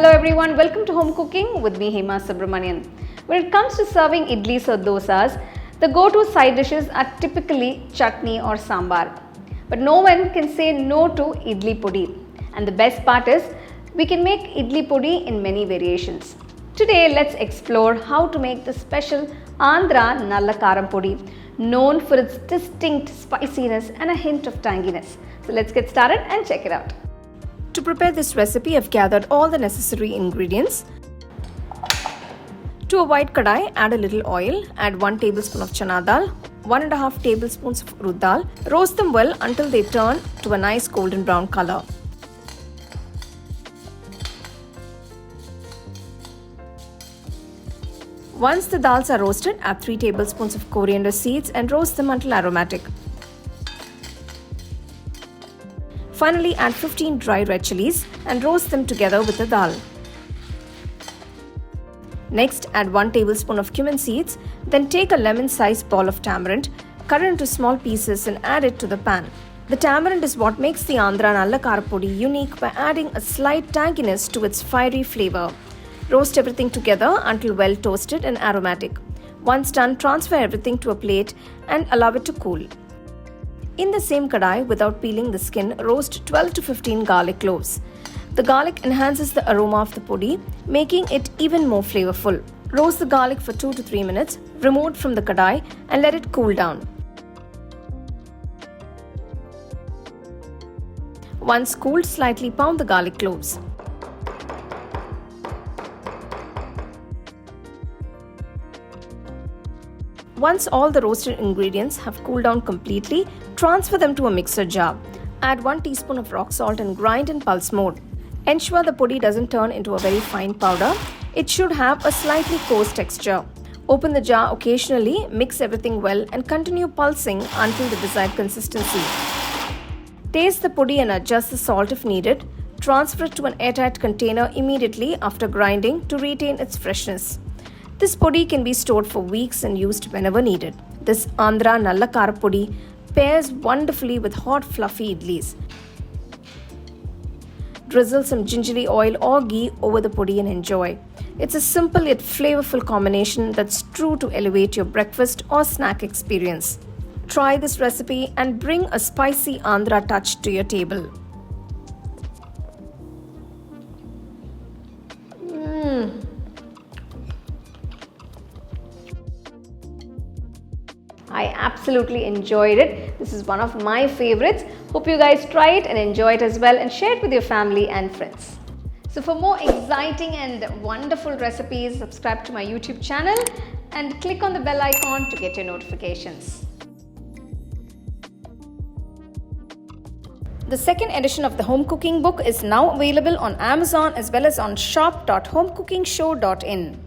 Hello everyone, welcome to Home Cooking with me Hema Subramanian. When it comes to serving idlis or dosas, the go-to side dishes are typically chutney or sambar. But no one can say no to idli podi. And the best part is, we can make idli podi in many variations. Today let's explore how to make the special Andhra Nalla Karam Podi, known for its distinct spiciness and a hint of tanginess. So let's get started and check it out. To prepare this recipe, I've gathered all the necessary ingredients. To a white kadai, add a little oil, add 1 tablespoon of Chana Dal, 1.5 tablespoons of Urad Dal. Roast them well until they turn to a nice golden brown color. Once the dals are roasted, add 3 tablespoons of coriander seeds and roast them until aromatic. Finally, add 15 dry red chillies and roast them together with the dal. Next, add 1 tablespoon of cumin seeds, then take a lemon-sized ball of tamarind, cut it into small pieces and add it to the pan. The tamarind is what makes the Andhra Nalla Karam Podi unique by adding a slight tanginess to its fiery flavor. Roast everything together until well toasted and aromatic. Once done, transfer everything to a plate and allow it to cool. In the same kadai, without peeling the skin, roast 12 to 15 garlic cloves. The garlic enhances the aroma of the podi, making it even more flavorful. Roast the garlic for 2 to 3 minutes, remove it from the kadai and let it cool down. Once cooled, slightly pound the garlic cloves. Once all the roasted ingredients have cooled down completely, transfer them to a mixer jar. Add 1 teaspoon of rock salt and grind in pulse mode. Ensure the podi doesn't turn into a very fine powder. It should have a slightly coarse texture. Open the jar occasionally, mix everything well and continue pulsing until the desired consistency. Taste the podi and adjust the salt if needed. Transfer it to an airtight container immediately after grinding to retain its freshness. This podi can be stored for weeks and used whenever needed. This Andhra Nalla Karam Podi pairs wonderfully with hot fluffy idlis. Drizzle some gingery oil or ghee over the podi and enjoy. It's a simple yet flavorful combination that's true to elevate your breakfast or snack experience. Try this recipe and bring a spicy Andhra touch to your table. I absolutely enjoyed it. This is one of my favorites. Hope you guys try it and enjoy it as well and share it with your family and friends. So for more exciting and wonderful recipes, subscribe to my YouTube channel and click on the bell icon to get your notifications. The second edition of the home cooking book is now available on Amazon as well as on shop.homecookingshow.in.